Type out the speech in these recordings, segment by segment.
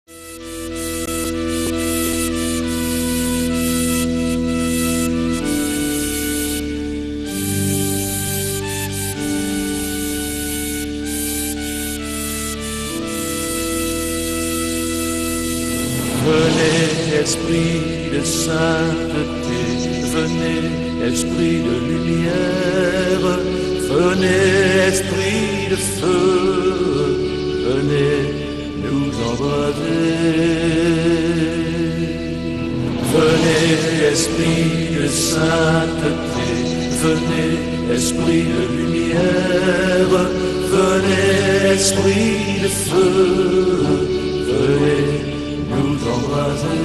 Venez, esprit de sainteté, venez, esprit de lumière, venez, esprit de feu, venez nous embraser. Venez, esprit de sainteté, venez, esprit de lumière, venez, esprit de feu, venez nous embraser.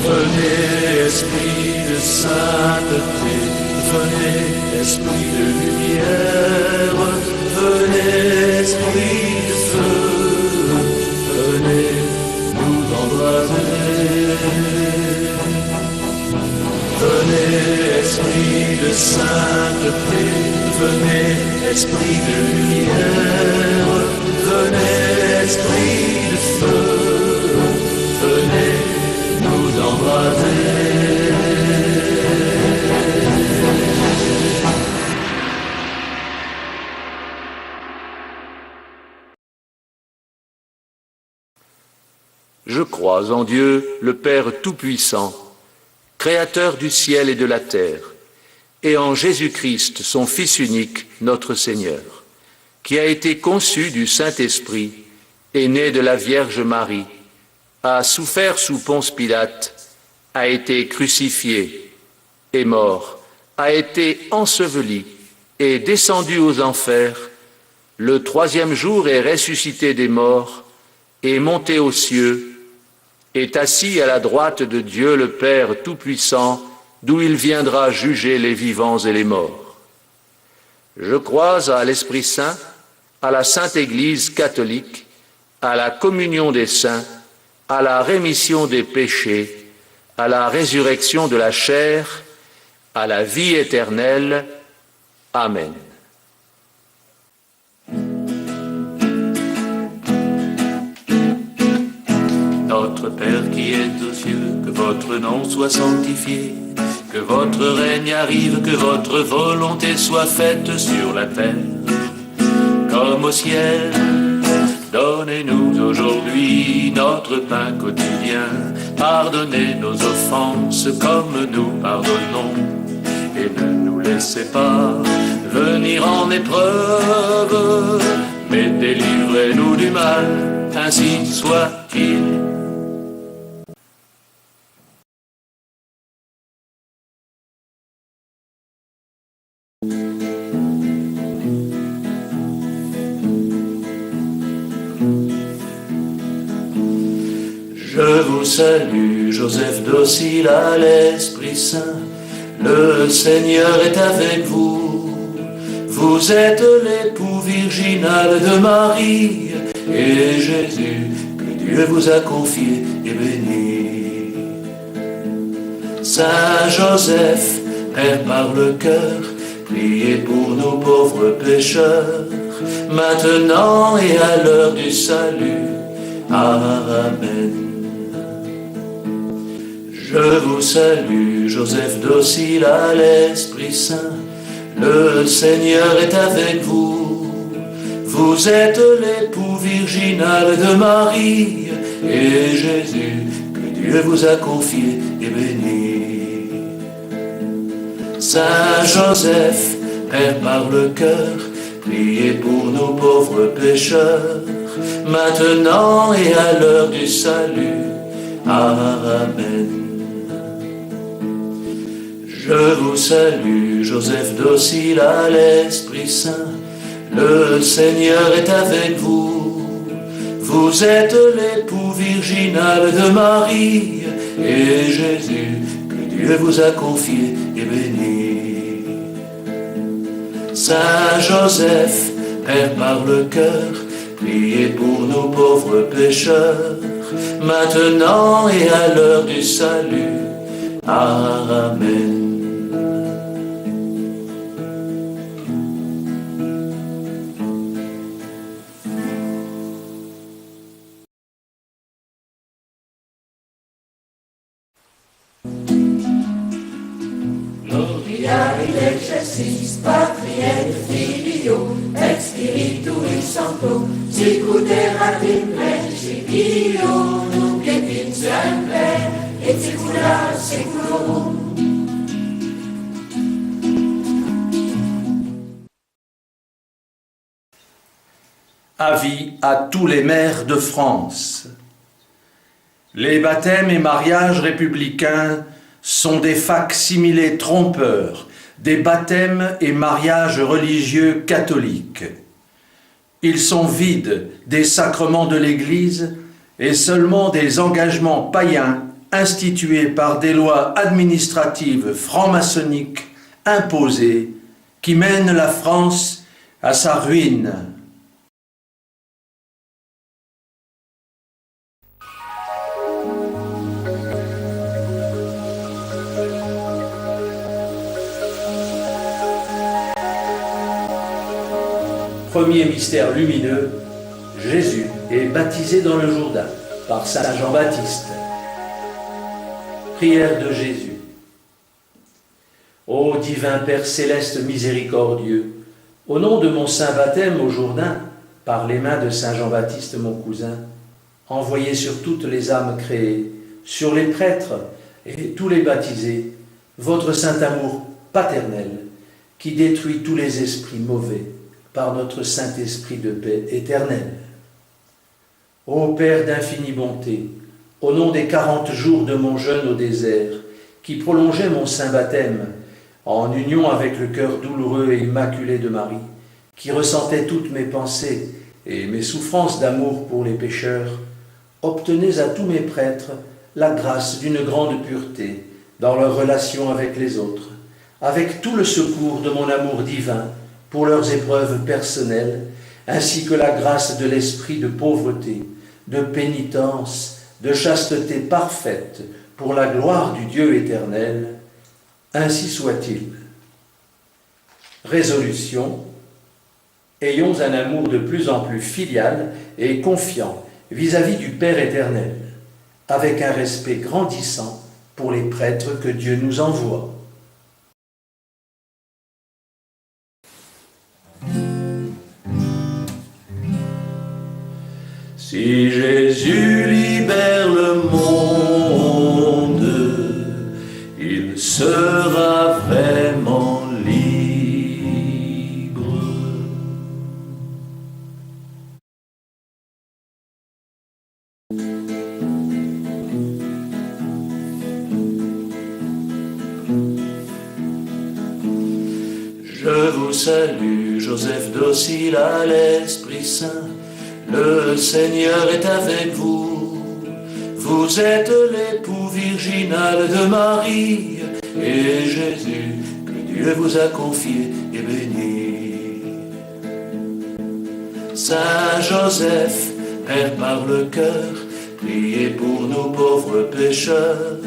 Venez, esprit de sainteté, venez, esprit de lumière, venez, esprit de feu, venez nous embraser. Venez, esprit de sainteté, venez, esprit de lumière, venez, esprit de feu, venez nous embraser. Je crois en Dieu, le Père Tout-Puissant, Créateur du ciel et de la terre, et en Jésus-Christ, son Fils unique, notre Seigneur, qui a été conçu du Saint-Esprit, est né de la Vierge Marie, a souffert sous Ponce Pilate, a été crucifié, est mort, a été enseveli, est descendu aux enfers, le troisième jour est ressuscité des morts, est monté aux cieux, est assis à la droite de Dieu le Père Tout-Puissant, d'où il viendra juger les vivants et les morts. Je crois à l'Esprit Saint, à la Sainte Église catholique, à la communion des saints, à la rémission des péchés, à la résurrection de la chair, à la vie éternelle. Amen. Notre Père qui es aux cieux, que votre nom soit sanctifié, que votre règne arrive, que votre volonté soit faite sur la terre comme au ciel. Donnez-nous aujourd'hui notre pain quotidien, pardonnez nos offenses comme nous pardonnons, et ne nous laissez pas venir en épreuve, mais délivrez-nous du mal, ainsi soit-il. Je vous salue, Joseph docile à l'Esprit Saint, le Seigneur est avec vous. Vous êtes l'époux virginal de Marie, et Jésus, que Dieu vous a confié, est béni. Saint Joseph, Père par le cœur, priez pour nous pauvres pécheurs, maintenant et à l'heure du salut. Amen. Je vous salue, Joseph docile à l'Esprit Saint, le Seigneur est avec vous. Vous êtes l'époux virginal de Marie, et Jésus, que Dieu vous a confié, est béni. Saint Joseph, Père par le cœur, priez pour nous pauvres pécheurs, maintenant et à l'heure du salut. Amen. Je vous salue, Joseph docile à l'Esprit Saint, le Seigneur est avec vous. Vous êtes l'époux virginal de Marie, et Jésus, que Dieu vous a confié, est béni. Saint Joseph, Père par le cœur, priez pour nous pauvres pécheurs, maintenant et à l'heure du salut. Amen. Via in exercis Patriae Filio et Spiritui Sancto sicut erat in principio nunc et in semper et saecula saeculorum. Avis à tous les maires de France. Les baptêmes et mariages républicains sont des fac-similés trompeurs des baptêmes et mariages religieux catholiques. Ils sont vides des sacrements de l'Église et seulement des engagements païens institués par des lois administratives franc-maçonniques imposées qui mènent la France à sa ruine. Premier mystère lumineux, Jésus est baptisé dans le Jourdain par saint Jean-Baptiste. Prière de Jésus. Ô divin Père céleste miséricordieux, au nom de mon saint baptême au Jourdain, par les mains de saint Jean-Baptiste mon cousin, envoyez sur toutes les âmes créées, sur les prêtres et tous les baptisés, votre saint amour paternel qui détruit tous les esprits mauvais par notre Saint-Esprit de paix éternelle. Ô Père d'infinie bonté, au nom des 40 jours de mon jeûne au désert, qui prolongeait mon saint baptême, en union avec le cœur douloureux et immaculé de Marie, qui ressentait toutes mes pensées et mes souffrances d'amour pour les pécheurs, obtenez à tous mes prêtres la grâce d'une grande pureté dans leur relation avec les autres, avec tout le secours de mon amour divin pour leurs épreuves personnelles, ainsi que la grâce de l'esprit de pauvreté, de pénitence, de chasteté parfaite pour la gloire du Dieu éternel. Ainsi soit-il. Résolution. Ayons un amour de plus en plus filial et confiant vis-à-vis du Père éternel, avec un respect grandissant pour les prêtres que Dieu nous envoie. Si Jésus libère le monde, il sera vraiment libre. Je vous salue, Joseph docile à l'Esprit Saint. Le Seigneur est avec vous. Vous êtes l'époux virginal de Marie, et Jésus, que Dieu vous a confié, est béni. Saint Joseph, Père par le cœur, priez pour nous pauvres pécheurs,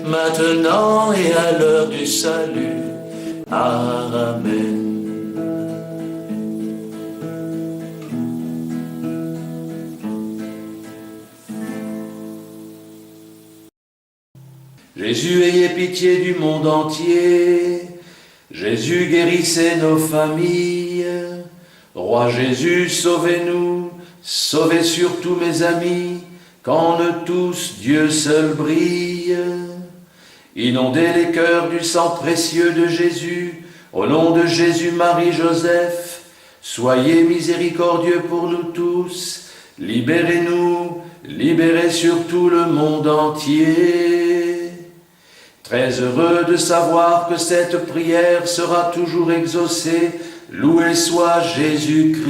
maintenant et à l'heure du salut. Amen. Jésus, ayez pitié du monde entier. Jésus, guérissez nos familles. Roi Jésus, sauvez-nous. Sauvez surtout mes amis, qu'en eux tous Dieu seul brille. Inondez les cœurs du sang précieux de Jésus. Au nom de Jésus, Marie, Joseph, soyez miséricordieux pour nous tous. Libérez-nous, libérez surtout le monde entier. Très heureux de savoir que cette prière sera toujours exaucée. Loué soit Jésus-Christ.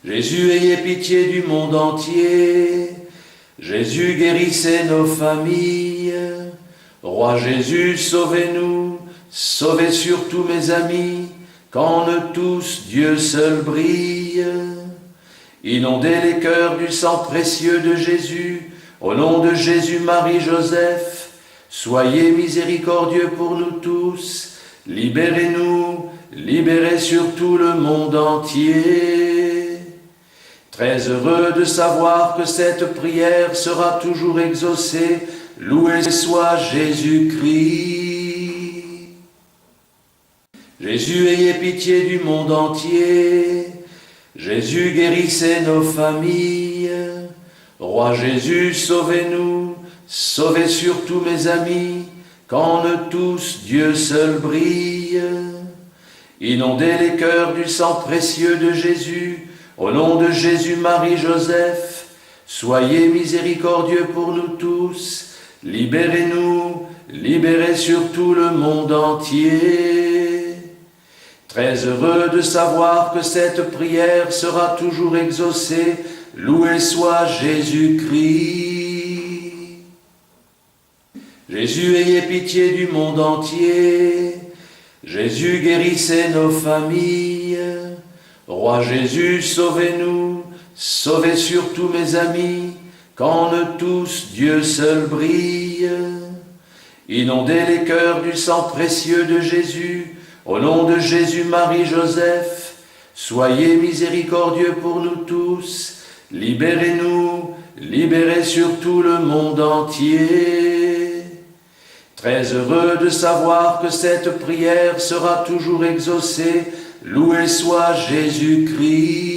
Jésus, ayez pitié du monde entier. Jésus, guérissez nos familles. Roi Jésus, sauvez-nous. Sauvez surtout mes amis, qu'en eux tous Dieu seul brille. Inondez les cœurs du sang précieux de Jésus. Au nom de Jésus, Marie, Joseph, soyez miséricordieux pour nous tous. Libérez-nous, libérez surtout le monde entier. Très heureux de savoir que cette prière sera toujours exaucée. loué soit Jésus-Christ. Jésus, ayez pitié du monde entier. Jésus, guérissez nos familles. Roi Jésus, sauvez-nous, sauvez surtout mes amis, qu'en eux tous Dieu seul brille. Inondez les cœurs du sang précieux de Jésus, au nom de Jésus, Marie, Joseph, soyez miséricordieux pour nous tous, libérez-nous, libérez surtout le monde entier. Très heureux de savoir que cette prière sera toujours exaucée, loué soit Jésus-Christ. Jésus, ayez pitié du monde entier. Jésus, guérissez nos familles. Roi Jésus, sauvez-nous, sauvez surtout mes amis, qu'en eux tous Dieu seul brille. Inondez les cœurs du sang précieux de Jésus, au nom de Jésus, Marie, Joseph, soyez miséricordieux pour nous tous, libérez-nous, libérez surtout le monde entier. Très heureux de savoir que cette prière sera toujours exaucée, loué soit Jésus-Christ.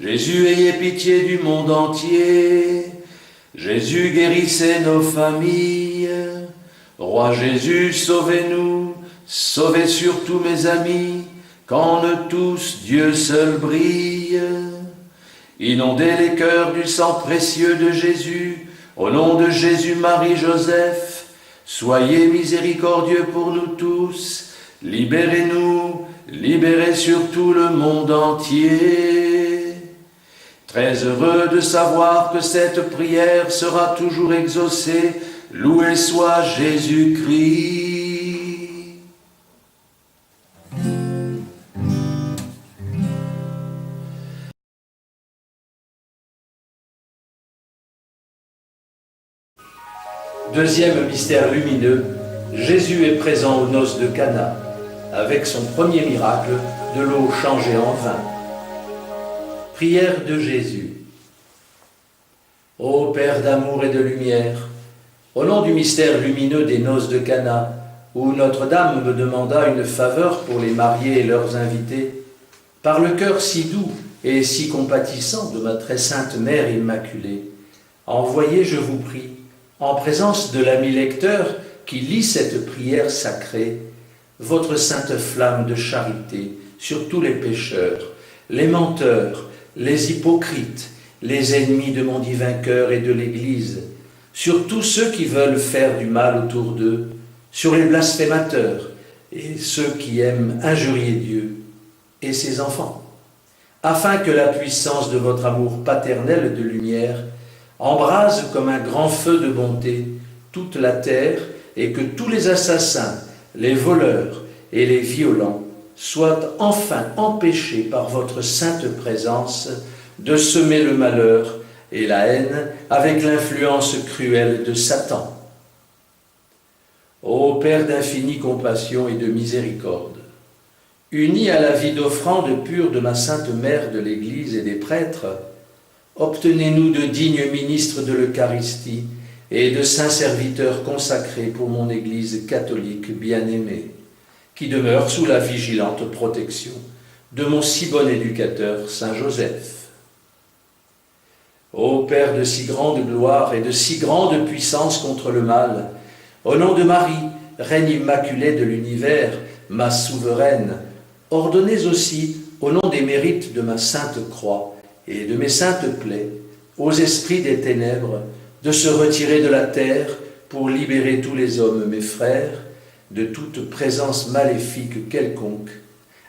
Jésus, ayez pitié du monde entier. Jésus, guérissez nos familles. Roi Jésus, sauvez-nous, sauvez surtout mes amis, qu'en eux tous Dieu seul brille. Inondez les cœurs du sang précieux de Jésus, au nom de Jésus, Marie, Joseph, soyez miséricordieux pour nous tous, libérez-nous, libérez surtout le monde entier. Très heureux de savoir que cette prière sera toujours exaucée, loué soit Jésus-Christ. Deuxième mystère lumineux, Jésus est présent aux noces de Cana, avec son premier miracle, de l'eau changée en vin. Prière de Jésus. Ô Père d'amour et de lumière, au nom du mystère lumineux des noces de Cana, où Notre-Dame me demanda une faveur pour les mariés et leurs invités, par le cœur si doux et si compatissant de ma très sainte Mère Immaculée, envoyez, je vous prie, en présence de l'ami lecteur qui lit cette prière sacrée, votre sainte flamme de charité sur tous les pécheurs, les menteurs, les hypocrites, les ennemis de mon divin cœur et de l'Église, sur tous ceux qui veulent faire du mal autour d'eux, sur les blasphémateurs et ceux qui aiment injurier Dieu et ses enfants, afin que la puissance de votre amour paternel de lumière embrase comme un grand feu de bonté toute la terre et que tous les assassins, les voleurs et les violents soient enfin empêchés par votre sainte présence de semer le malheur et la haine avec l'influence cruelle de Satan. Ô Père d'infinie compassion et de miséricorde, uni à la vie d'offrande pure de ma sainte Mère de l'Église et des prêtres, obtenez-nous de dignes ministres de l'Eucharistie et de saints serviteurs consacrés pour mon Église catholique bien-aimée, qui demeure sous la vigilante protection de mon si bon éducateur, Saint Joseph. Ô Père de si grande gloire et de si grande puissance contre le mal, au nom de Marie, Reine immaculée de l'univers, ma souveraine, ordonnez aussi, au nom des mérites de ma sainte croix et de mes saintes plaies, aux esprits des ténèbres, de se retirer de la terre pour libérer tous les hommes, mes frères, de toute présence maléfique quelconque,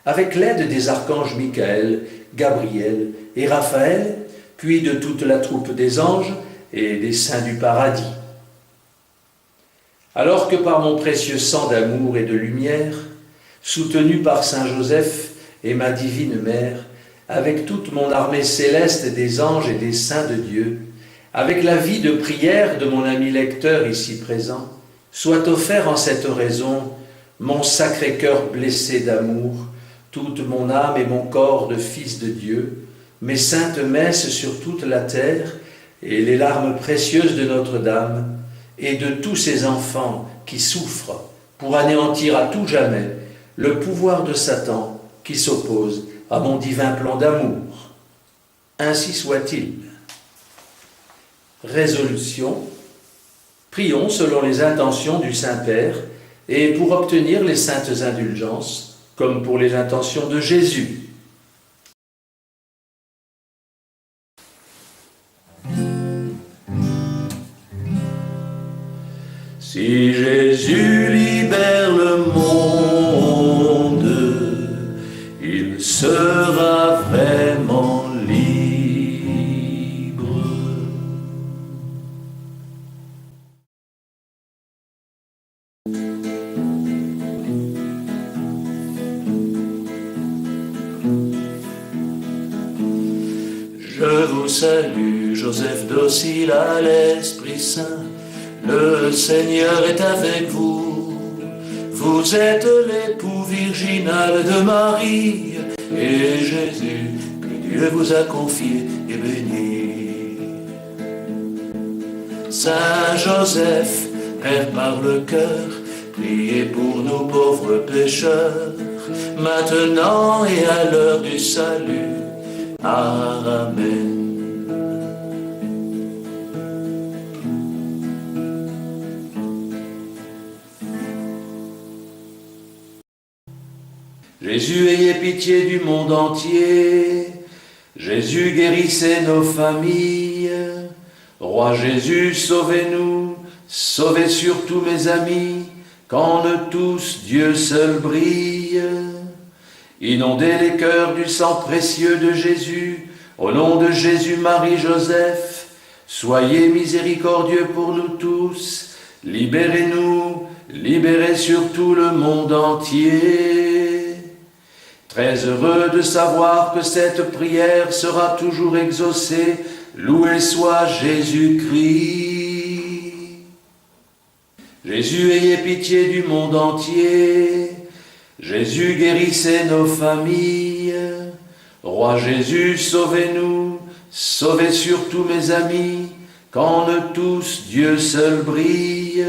avec l'aide des archanges Michael, Gabriel et Raphaël, puis de toute la troupe des anges et des saints du paradis. Alors que par mon précieux sang d'amour et de lumière, soutenu par Saint Joseph et ma divine Mère, avec toute mon armée céleste des anges et des saints de Dieu, avec la vie de prière de mon ami lecteur ici présent, soit offert en cette oraison mon sacré cœur blessé d'amour, toute mon âme et mon corps de fils de Dieu, mes saintes messes sur toute la terre et les larmes précieuses de Notre-Dame et de tous ces enfants qui souffrent pour anéantir à tout jamais le pouvoir de Satan qui s'oppose à mon divin plan d'amour. Ainsi soit-il. Résolution. Prions selon les intentions du Saint-Père et pour obtenir les saintes indulgences, comme pour les intentions de Jésus. Si Jésus libère le monde, il sera vraiment libre. Je vous salue, Joseph docile à l'Esprit Saint. Le Seigneur est avec vous. Vous êtes l'époux virginal de Marie, et Jésus, que Dieu vous a confié, est béni. Saint Joseph, Père par le cœur, priez pour nous pauvres pécheurs, maintenant et à l'heure du salut. Amen. Jésus, ayez pitié du monde entier. Jésus, guérissez nos familles. Roi Jésus, sauvez-nous. Sauvez surtout mes amis, qu'en eux tous Dieu seul brille. Inondez les cœurs du sang précieux de Jésus. Au nom de Jésus, Marie, Joseph, soyez miséricordieux pour nous tous. Libérez-nous, libérez surtout le monde entier. Très heureux de savoir que cette prière sera toujours exaucée, loué soit Jésus-Christ. Jésus, ayez pitié du monde entier. Jésus, guérissez nos familles. Roi Jésus, sauvez-nous, sauvez surtout mes amis, qu'en eux tous Dieu seul brille.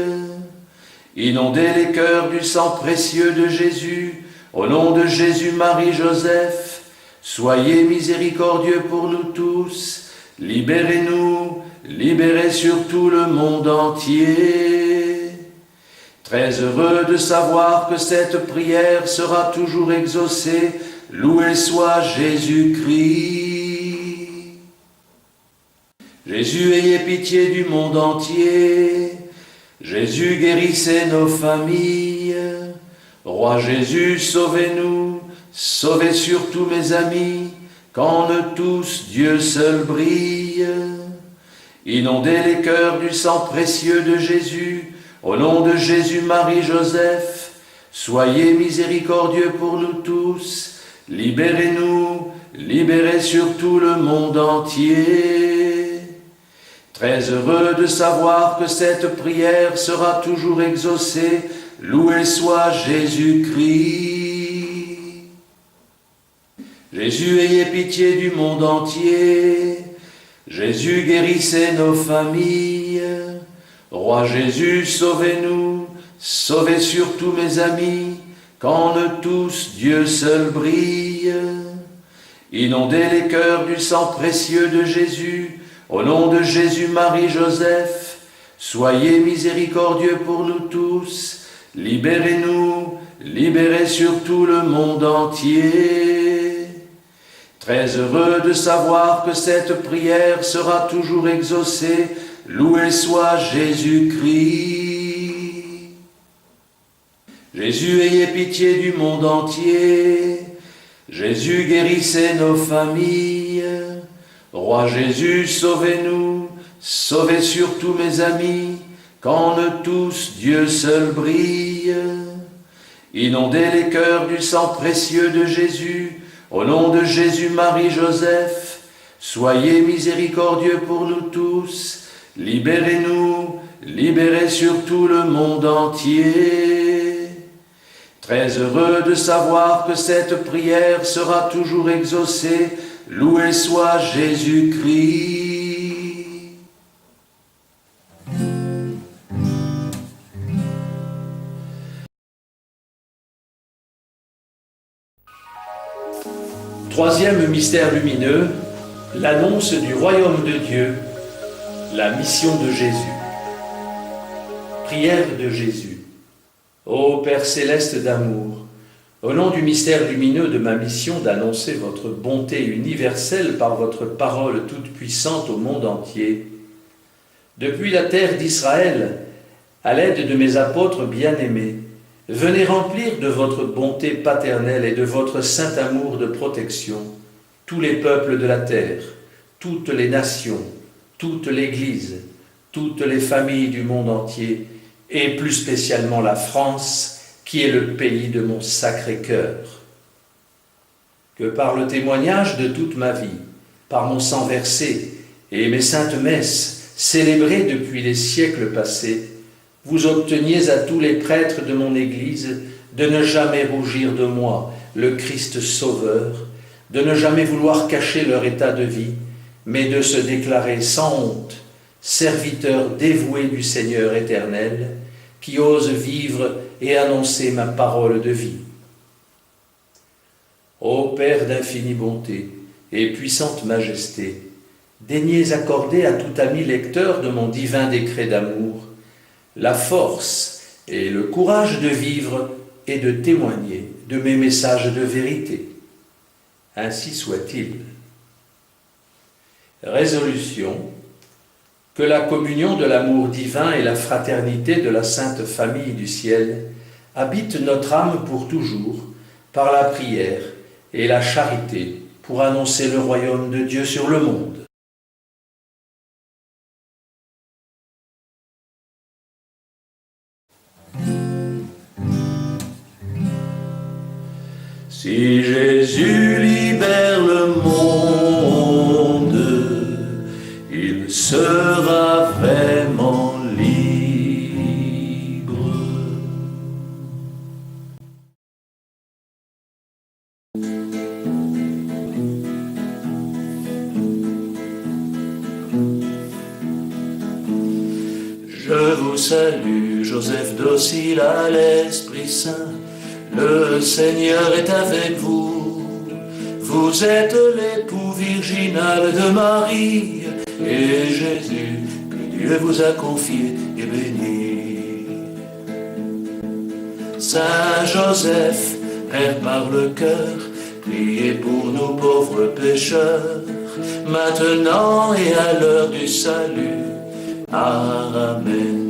Inondez les cœurs du sang précieux de Jésus. Au nom de Jésus, Marie, Joseph, soyez miséricordieux pour nous tous. Libérez-nous, libérez surtout le monde entier. Très heureux de savoir que cette prière sera toujours exaucée, loué soit Jésus-Christ. Jésus, ayez pitié du monde entier. Jésus, guérissez nos familles. Roi Jésus, sauvez-nous, sauvez surtout mes amis, qu'en eux tous Dieu seul brille. Inondez les cœurs du sang précieux de Jésus. Au nom de Jésus, Marie, Joseph, soyez miséricordieux pour nous tous. Libérez-nous, libérez surtout le monde entier. Très heureux de savoir que cette prière sera toujours exaucée, loué soit Jésus-Christ. Jésus, ayez pitié du monde entier. Jésus, guérissez nos familles. Roi Jésus, sauvez-nous, sauvez surtout mes amis, qu'en eux tous Dieu seul brille. Inondez les cœurs du sang précieux de Jésus. Au nom de Jésus, Marie, Joseph, soyez miséricordieux pour nous tous. Libérez-nous, libérez surtout le monde entier. Très heureux de savoir que cette prière sera toujours exaucée, loué soit Jésus-Christ. Jésus, ayez pitié du monde entier. Jésus, guérissez nos familles. Roi Jésus, sauvez-nous, sauvez surtout mes amis, qu'en eux tous Dieu seul brille. Inondez les cœurs du sang précieux de Jésus. Au nom de Jésus, Marie, Joseph, soyez miséricordieux pour nous tous. Libérez-nous, libérez surtout le monde entier. Très heureux de savoir que cette prière sera toujours exaucée, loué soit Jésus-Christ. Troisième mystère lumineux, l'annonce du royaume de Dieu, la mission de Jésus. Prière de Jésus. Ô Père céleste d'amour, au nom du mystère lumineux de ma mission d'annoncer votre bonté universelle par votre parole toute puissante au monde entier, depuis la terre d'Israël, à l'aide de mes apôtres bien-aimés, venez remplir de votre bonté paternelle et de votre saint amour de protection tous les peuples de la terre, toutes les nations, toute l'Église, toutes les familles du monde entier, et plus spécialement la France, qui est le pays de mon Sacré-Cœur. Que par le témoignage de toute ma vie, par mon sang versé et mes saintes messes, célébrées depuis les siècles passés, vous obteniez à tous les prêtres de mon Église de ne jamais rougir de moi, le Christ Sauveur, de ne jamais vouloir cacher leur état de vie, mais de se déclarer sans honte, serviteurs dévoués du Seigneur éternel, qui ose vivre et annoncer ma parole de vie. Ô Père d'infinie bonté et puissante majesté, daignez accorder à tout ami lecteur de mon divin décret d'amour la force et le courage de vivre et de témoigner de mes messages de vérité. Ainsi soit-il. Résolution: que la communion de l'amour divin et la fraternité de la Sainte Famille du ciel habitent notre âme pour toujours, par la prière et la charité, pour annoncer le royaume de Dieu sur le monde. Si Jésus libère le monde, il sera vraiment libre. Je vous salue, Joseph docile à l'Esprit Saint. Le Seigneur est avec vous. Vous êtes l'époux virginal de Marie, et Jésus, que Dieu vous a confié, est béni. Saint Joseph, Père par le cœur, priez pour nous pauvres pécheurs, maintenant et à l'heure du salut. Amen.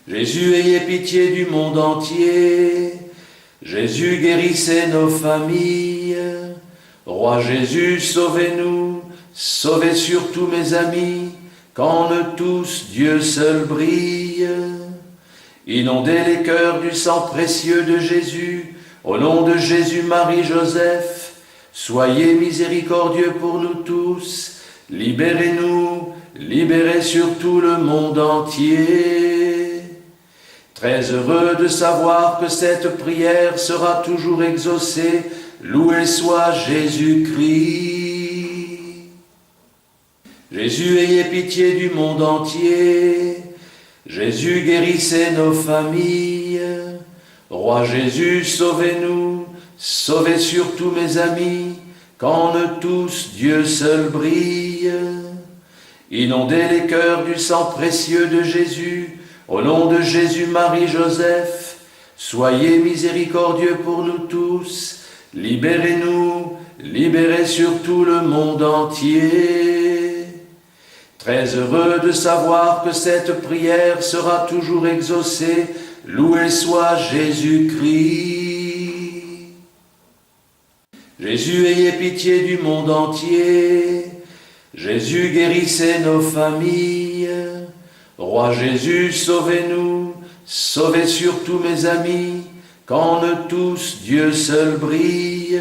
Jésus, ayez pitié du monde entier. Jésus, guérissez nos familles. Roi Jésus, sauvez-nous. Sauvez surtout mes amis, qu'en eux tous Dieu seul brille. Inondez les cœurs du sang précieux de Jésus. Au nom de Jésus, Marie, Joseph, soyez miséricordieux pour nous tous. Libérez-nous, libérez surtout le monde entier. Très heureux de savoir que cette prière sera toujours exaucée, loué soit Jésus-Christ. Jésus, ayez pitié du monde entier. Jésus, guérissez nos familles. Roi Jésus, sauvez-nous, sauvez surtout mes amis, qu'en eux tous Dieu seul brille. Inondez les cœurs du sang précieux de Jésus. Au nom de Jésus, Marie, Joseph, soyez miséricordieux pour nous tous. Libérez-nous, libérez surtout le monde entier. Très heureux de savoir que cette prière sera toujours exaucée, loué soit Jésus-Christ. Jésus, ayez pitié du monde entier. Jésus, guérissez nos familles. Roi Jésus, sauvez-nous, sauvez surtout mes amis, qu'en eux tous Dieu seul brille.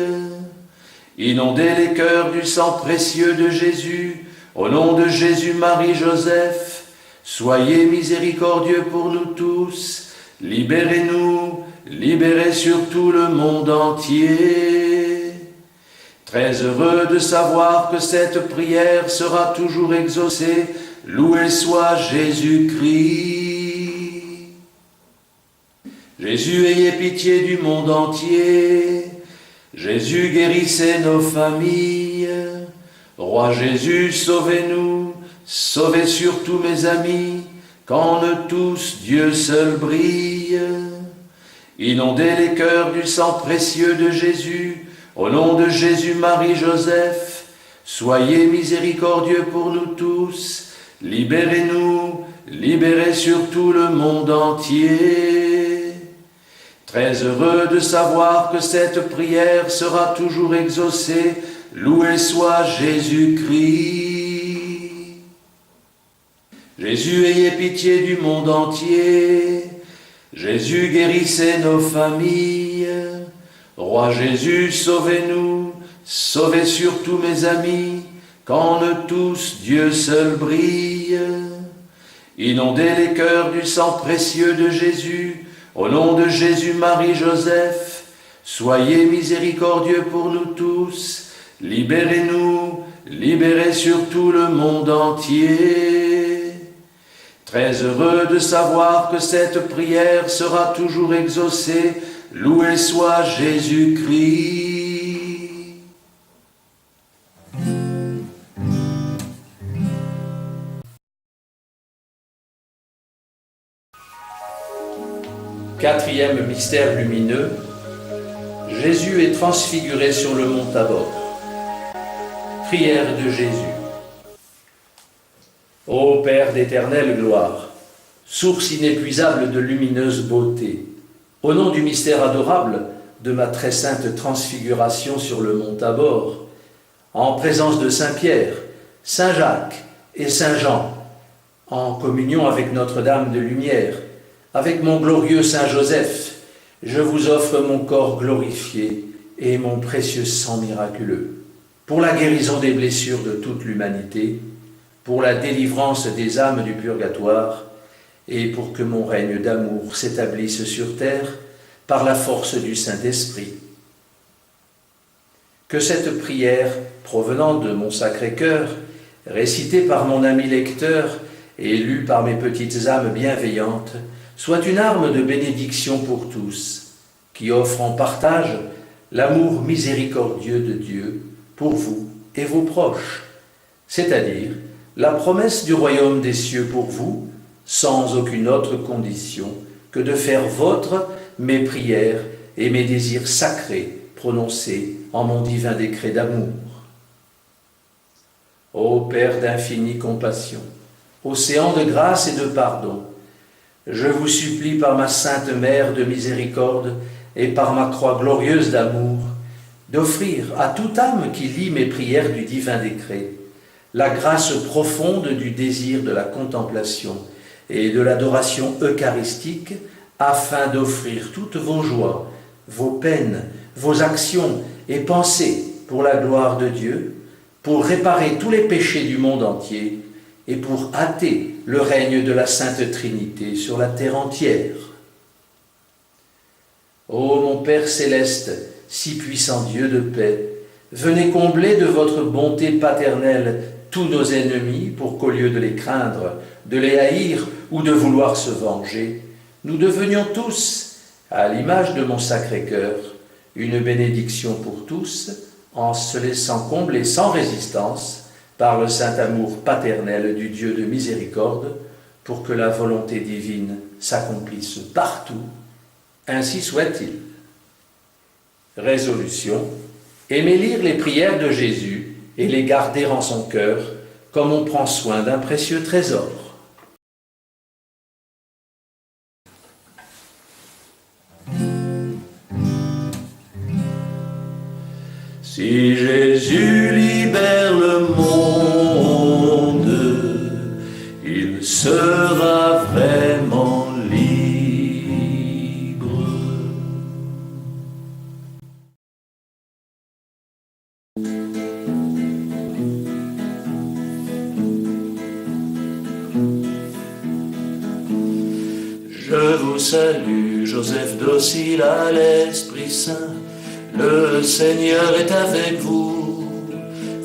Inondez les cœurs du sang précieux de Jésus. Au nom de Jésus, Marie, Joseph, soyez miséricordieux pour nous tous. Libérez-nous, libérez surtout le monde entier. Très heureux de savoir que cette prière sera toujours exaucée, loué soit Jésus-Christ. Jésus, ayez pitié du monde entier. Jésus, guérissez nos familles. Roi Jésus, sauvez-nous, sauvez surtout mes amis, qu'en eux tous Dieu seul brille. Inondez les cœurs du sang précieux de Jésus, au nom de Jésus, Marie, Joseph, soyez miséricordieux pour nous tous, libérez-nous, libérez surtout le monde entier. Très heureux de savoir que cette prière sera toujours exaucée, loué soit Jésus-Christ. Jésus, ayez pitié du monde entier. Jésus, guérissez nos familles. Roi Jésus, sauvez-nous, sauvez surtout mes amis, qu'en eux tous Dieu seul brille. Inondez les cœurs du sang précieux de Jésus, au nom de Jésus, Marie, Joseph, soyez miséricordieux pour nous tous, libérez-nous, libérez surtout le monde entier. Très heureux de savoir que cette prière sera toujours exaucée, loué soit Jésus-Christ. Quatrième mystère lumineux, Jésus est transfiguré sur le mont Tabor. Prière de Jésus. Ô Père d'éternelle gloire, source inépuisable de lumineuse beauté, au nom du mystère adorable de ma très sainte transfiguration sur le mont Tabor, en présence de Saint Pierre, Saint Jacques et Saint Jean, en communion avec Notre-Dame de Lumière, avec mon glorieux Saint Joseph, je vous offre mon corps glorifié et mon précieux sang miraculeux, pour la guérison des blessures de toute l'humanité, pour la délivrance des âmes du purgatoire, et pour que mon règne d'amour s'établisse sur terre par la force du Saint-Esprit. Que cette prière, provenant de mon Sacré-Cœur, récitée par mon ami lecteur et lue par mes petites âmes bienveillantes, soit une arme de bénédiction pour tous, qui offre en partage l'amour miséricordieux de Dieu pour vous et vos proches, c'est-à-dire la promesse du royaume des cieux pour vous, sans aucune autre condition que de faire vôtre mes prières et mes désirs sacrés prononcés en mon divin décret d'amour. Ô Père d'infinie compassion, océan de grâce et de pardon, je vous supplie par ma Sainte Mère de miséricorde et par ma croix glorieuse d'amour, d'offrir à toute âme qui lit mes prières du divin décret la grâce profonde du désir de la contemplation et de l'adoration eucharistique, afin d'offrir toutes vos joies, vos peines, vos actions et pensées pour la gloire de Dieu, pour réparer tous les péchés du monde entier et pour hâter le règne de la Sainte Trinité sur la terre entière. Ô mon Père céleste, si puissant Dieu de paix, venez combler de votre bonté paternelle tous nos ennemis pour qu'au lieu de les craindre, de les haïr ou de vouloir se venger, nous devenions tous, à l'image de mon Sacré-Cœur, une bénédiction pour tous, en se laissant combler sans résistance par le saint amour paternel du Dieu de miséricorde, pour que la volonté divine s'accomplisse partout. Ainsi soit-il. Résolution: aimer lire les prières de Jésus et les garder en son cœur, comme on prend soin d'un précieux trésor. Si Jésus libère le monde, il sera vraiment libre. Je vous salue, Joseph docile à l'Esprit Saint. Le Seigneur est avec vous.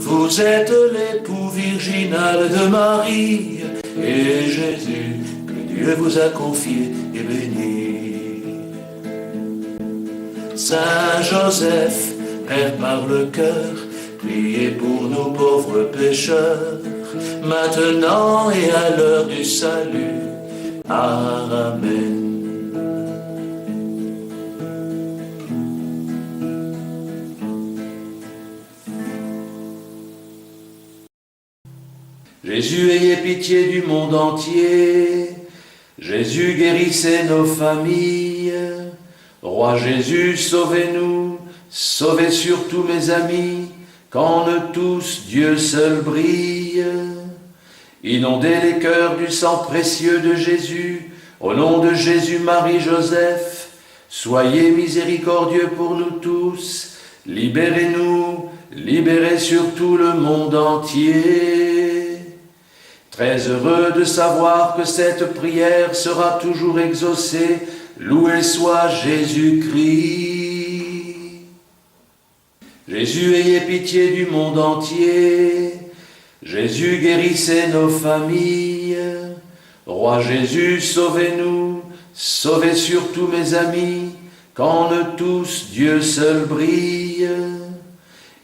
Vous êtes l'époux virginal de Marie, et Jésus, que Dieu vous a confié, est béni. Saint Joseph, Père par le cœur, priez pour nous pauvres pécheurs, maintenant et à l'heure du salut. Amen. Jésus, ayez pitié du monde entier. Jésus, guérissez nos familles. Roi Jésus, sauvez-nous. Sauvez surtout mes amis, qu'en eux tous Dieu seul brille. Inondez les cœurs du sang précieux de Jésus. Au nom de Jésus, Marie, Joseph, soyez miséricordieux pour nous tous. Libérez-nous, libérez surtout le monde entier. Très heureux de savoir que cette prière sera toujours exaucée, loué soit Jésus-Christ. Jésus, ayez pitié du monde entier. Jésus, guérissez nos familles. Roi Jésus, sauvez-nous, sauvez surtout mes amis, qu'en eux tous Dieu seul brille.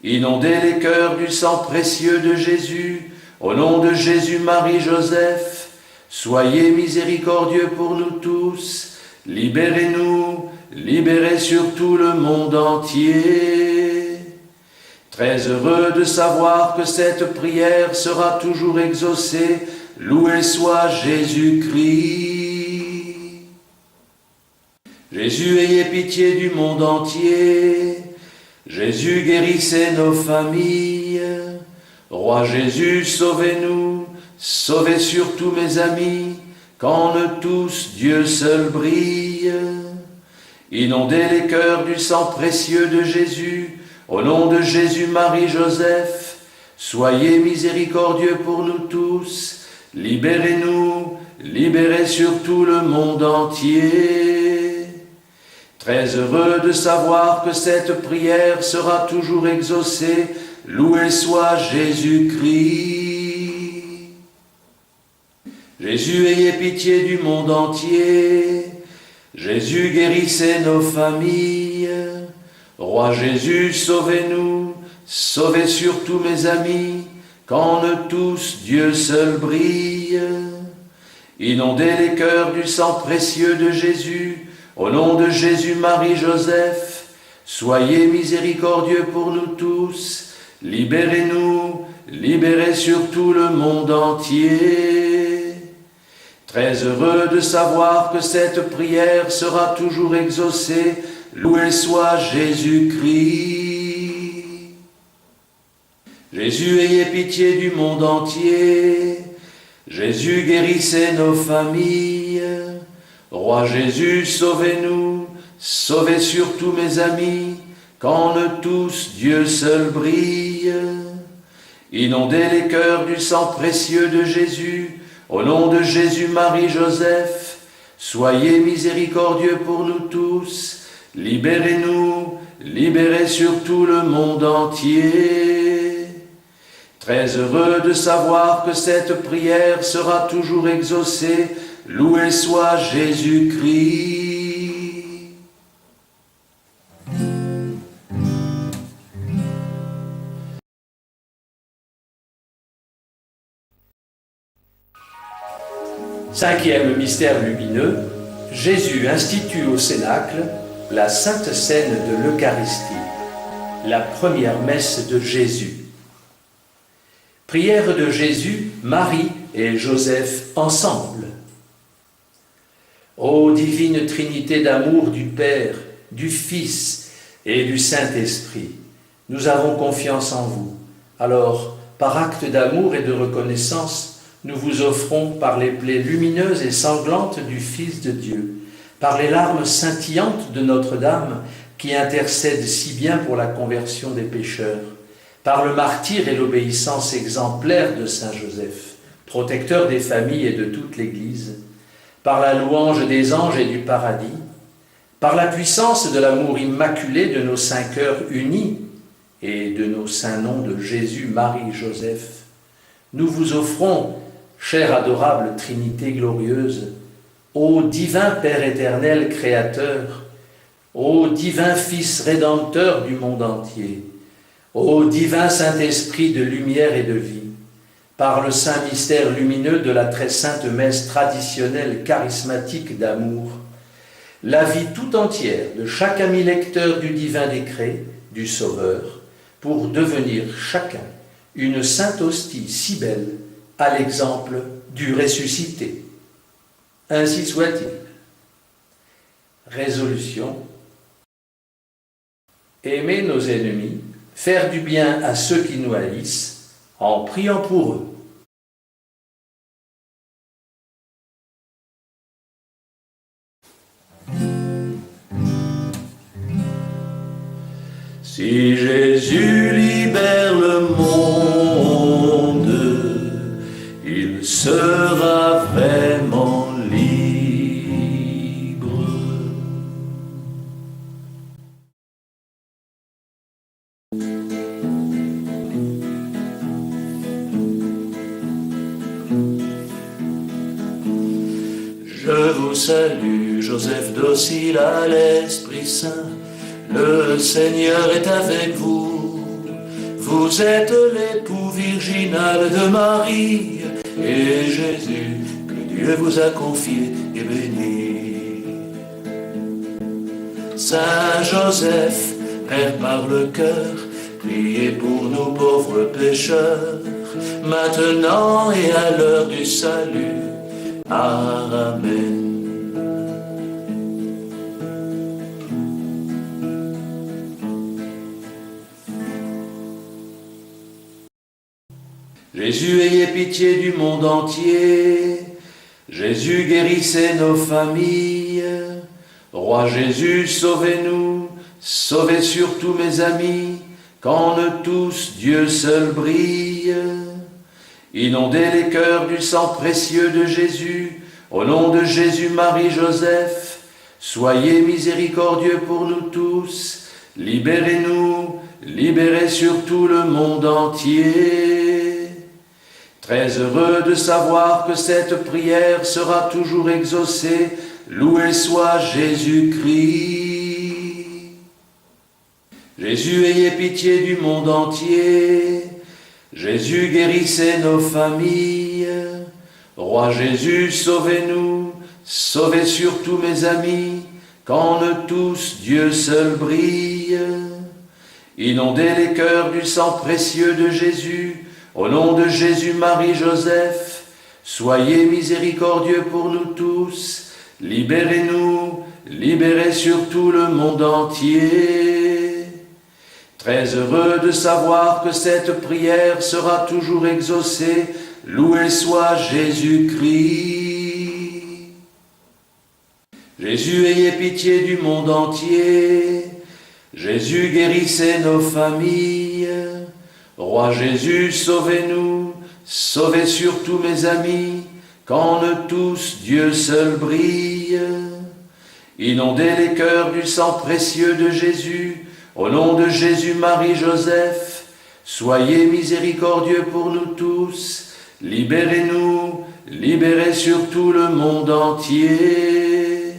Inondez les cœurs du sang précieux de Jésus. Au nom de Jésus, Marie, Joseph, soyez miséricordieux pour nous tous. Libérez-nous, libérez surtout le monde entier. Très heureux de savoir que cette prière sera toujours exaucée, loué soit Jésus-Christ. Jésus, ayez pitié du monde entier. Jésus, guérissez nos familles. Roi Jésus, sauvez-nous, sauvez surtout mes amis, qu'en eux tous Dieu seul brille. Inondez les cœurs du sang précieux de Jésus. Au nom de Jésus, Marie, Joseph, soyez miséricordieux pour nous tous. Libérez-nous, libérez surtout le monde entier. Très heureux de savoir que cette prière sera toujours exaucée, loué soit Jésus-Christ. Jésus, ayez pitié du monde entier. Jésus, guérissez nos familles. Roi Jésus, sauvez-nous, sauvez surtout mes amis, qu'en eux tous Dieu seul brille. Inondez les cœurs du sang précieux de Jésus. Au nom de Jésus, Marie, Joseph, soyez miséricordieux pour nous tous. Libérez-nous, libérez surtout le monde entier. Très heureux de savoir que cette prière sera toujours exaucée, loué soit Jésus-Christ. Jésus, ayez pitié du monde entier. Jésus, guérissez nos familles. Roi Jésus, sauvez-nous, sauvez surtout mes amis, qu'en eux tous Dieu seul brille. Inondez les cœurs du sang précieux de Jésus. Au nom de Jésus, Marie, Joseph, soyez miséricordieux pour nous tous. Libérez-nous, libérez surtout le monde entier. Très heureux de savoir que cette prière sera toujours exaucée, loué soit Jésus-Christ. Cinquième mystère lumineux, Jésus institue au Cénacle la Sainte Scène de l'Eucharistie, la première messe de Jésus. Prière de Jésus, Marie et Joseph ensemble. Ô divine Trinité d'amour du Père, du Fils et du Saint-Esprit, nous avons confiance en vous. Alors, par acte d'amour et de reconnaissance, nous vous offrons, par les plaies lumineuses et sanglantes du Fils de Dieu, par les larmes scintillantes de Notre-Dame, qui intercède si bien pour la conversion des pécheurs, par le martyre et l'obéissance exemplaire de Saint Joseph, protecteur des familles et de toute l'Église, par la louange des anges et du paradis, par la puissance de l'amour immaculé de nos 5 cœurs unis, et de nos saints noms de Jésus, Marie, Joseph, nous vous offrons, chère adorable Trinité glorieuse, ô divin Père éternel créateur, ô divin Fils rédempteur du monde entier, ô divin Saint-Esprit de lumière et de vie, par le saint mystère lumineux de la très sainte messe traditionnelle charismatique d'amour, la vie tout entière de chaque ami lecteur du divin décret, du Sauveur, pour devenir chacun une sainte hostie si belle, à l'exemple du ressuscité. Ainsi soit-il. Résolution. Aimer nos ennemis, faire du bien à ceux qui nous haïssent, en priant pour eux. Si Jésus libère le monde, il sera vraiment libre. Je vous salue, Joseph docile à l'Esprit Saint. Le Seigneur est avec vous. Vous êtes l'époux virginal de Marie, et Jésus, que Dieu vous a confié, est béni. Saint Joseph, Père par le cœur, priez pour nous pauvres pécheurs, maintenant et à l'heure du salut. Amen. Jésus, ayez pitié du monde entier. Jésus, guérissez nos familles. Roi Jésus, sauvez-nous. Sauvez surtout mes amis, qu'en eux tous Dieu seul brille. Inondez les cœurs du sang précieux de Jésus. Au nom de Jésus, Marie, Joseph, soyez miséricordieux pour nous tous. Libérez-nous, libérez surtout le monde entier. Très heureux de savoir que cette prière sera toujours exaucée. Loué soit Jésus-Christ. Jésus, ayez pitié du monde entier. Jésus, guérissez nos familles. Roi Jésus, sauvez-nous. Sauvez surtout mes amis, qu'en eux tous Dieu seul brille. Inondez les cœurs du sang précieux de Jésus. Au nom de Jésus, Marie, Joseph, soyez miséricordieux pour nous tous. Libérez-nous, libérez surtout le monde entier. Très heureux de savoir que cette prière sera toujours exaucée. Loué soit Jésus-Christ. Jésus, ayez pitié du monde entier. Jésus, guérissez nos familles. Roi Jésus, sauvez-nous, sauvez surtout mes amis, qu'en eux tous Dieu seul brille. Inondez les cœurs du sang précieux de Jésus. Au nom de Jésus, Marie, Joseph, soyez miséricordieux pour nous tous. Libérez-nous, libérez surtout le monde entier.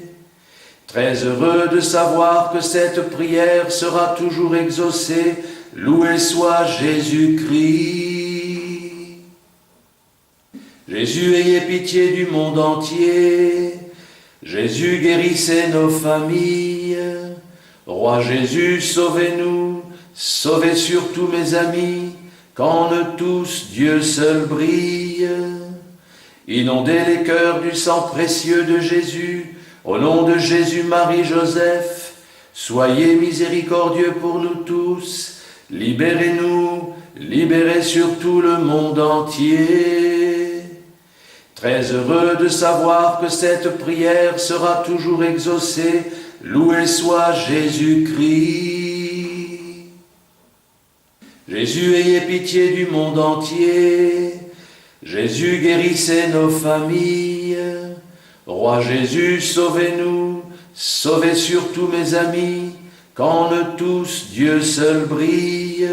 Très heureux de savoir que cette prière sera toujours exaucée. Loué soit Jésus-Christ. Jésus, ayez pitié du monde entier. Jésus, guérissez nos familles. Roi Jésus, sauvez-nous. Sauvez surtout mes amis, qu'en eux tous Dieu seul brille. Inondez les cœurs du sang précieux de Jésus. Au nom de Jésus, Marie, Joseph, soyez miséricordieux pour nous tous. Libérez-nous, libérez surtout le monde entier. Très heureux de savoir que cette prière sera toujours exaucée. Loué soit Jésus-Christ. Jésus, ayez pitié du monde entier. Jésus, guérissez nos familles. Roi Jésus, sauvez-nous, sauvez surtout mes amis, qu'en eux tous Dieu seul brille.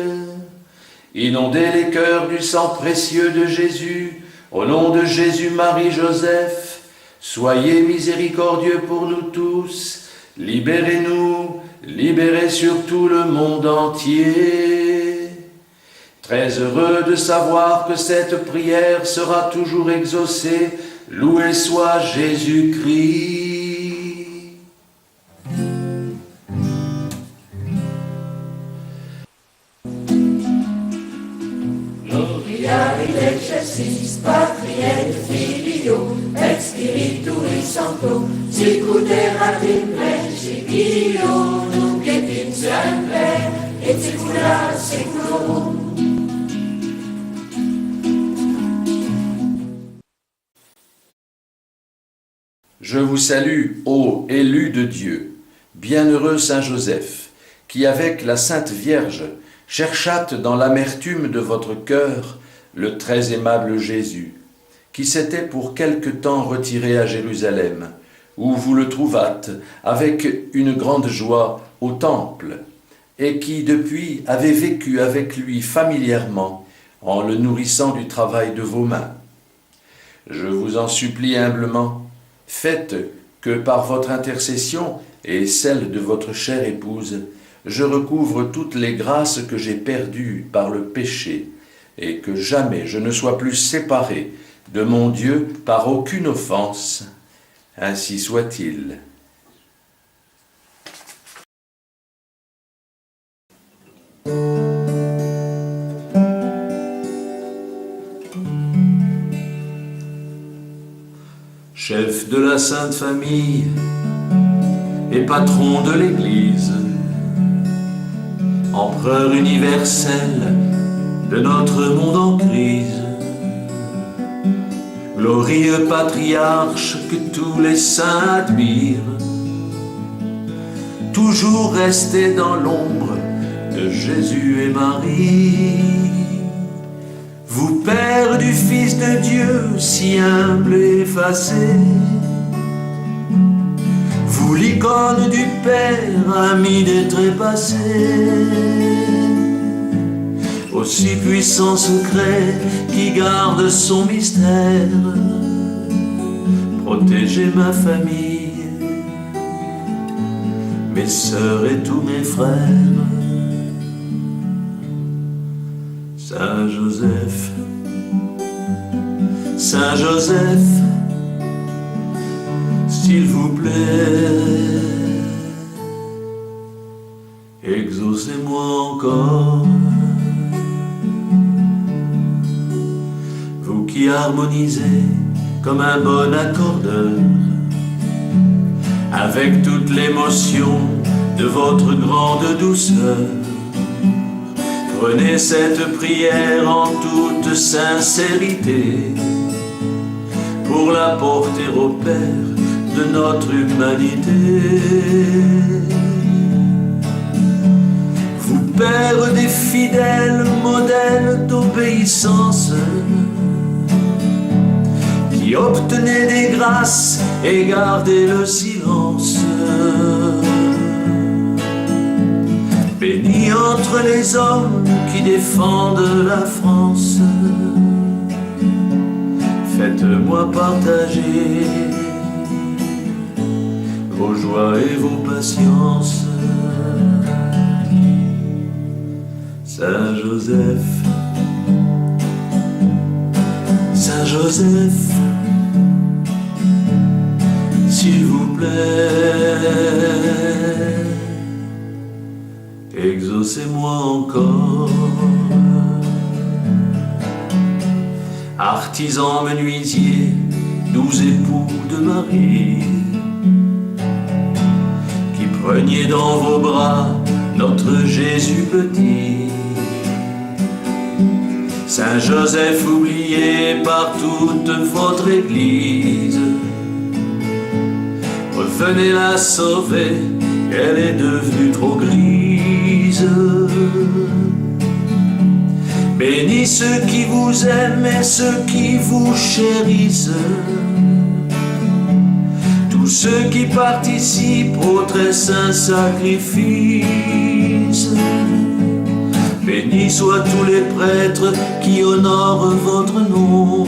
Inondez les cœurs du sang précieux de Jésus, au nom de Jésus, Marie, Joseph, soyez miséricordieux pour nous tous, libérez-nous, libérez surtout le monde entier. Très heureux de savoir que cette prière sera toujours exaucée, loué soit Jésus-Christ. Gloria in excelsis Patri Filio et Spiritui Sancto, sicut erat in principio, nunc et in semper, et saecula saeculorum. Je vous salue, ô élu de Dieu, bienheureux Saint Joseph, qui avec la Sainte Vierge cherchâtes dans l'amertume de votre cœur le très aimable Jésus, qui s'était pour quelque temps retiré à Jérusalem, où vous le trouvâtes avec une grande joie au temple, et qui depuis avait vécu avec lui familièrement en le nourrissant du travail de vos mains. Je vous en supplie humblement, faites que par votre intercession et celle de votre chère épouse, je recouvre toutes les grâces que j'ai perdues par le péché, et que jamais je ne sois plus séparé de mon Dieu par aucune offense. Ainsi soit-il. Chef de la Sainte Famille et patron de l'Église, empereur universel de notre monde en crise, glorieux patriarche que tous les saints admirent, toujours resté dans l'ombre de Jésus et Marie. Vous, Père du Fils de Dieu, si humble et effacé, vous, l'icône du Père, ami des trépassés, aussi puissant secret qui garde son mystère, protégez ma famille, mes sœurs et tous mes frères. Saint Joseph, Saint Joseph, s'il vous plaît, exaucez-moi encore. Vous qui harmonisez comme un bon accordeur avec toute l'émotion de votre grande douceur, prenez cette prière en toute sincérité pour la porter au Père de notre humanité. Vous, Père des fidèles, modèles d'obéissance, qui obtenez des grâces et gardez le silence, bénis entre les hommes qui défendent la France, faites-moi partager vos joies et vos patiences. Saint Joseph, Saint Joseph, s'il vous plaît, exaucez-moi encore. Artisans, menuisiers, doux époux de Marie, qui preniez dans vos bras notre Jésus petit. Saint Joseph oublié par toute votre Église, revenez la sauver, elle est devenue trop grise. Bénis ceux qui vous aiment et ceux qui vous chérissent, tous ceux qui participent au très saint sacrifice. Bénis soient tous les prêtres qui honorent votre nom,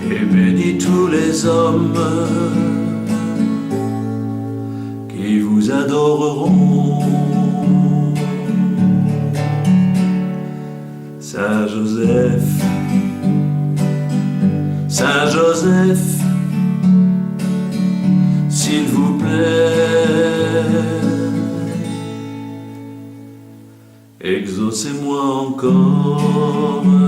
et bénis tous les hommes qui vous adoreront. Saint Joseph, Saint Joseph, s'il vous plaît, exaucez-moi encore.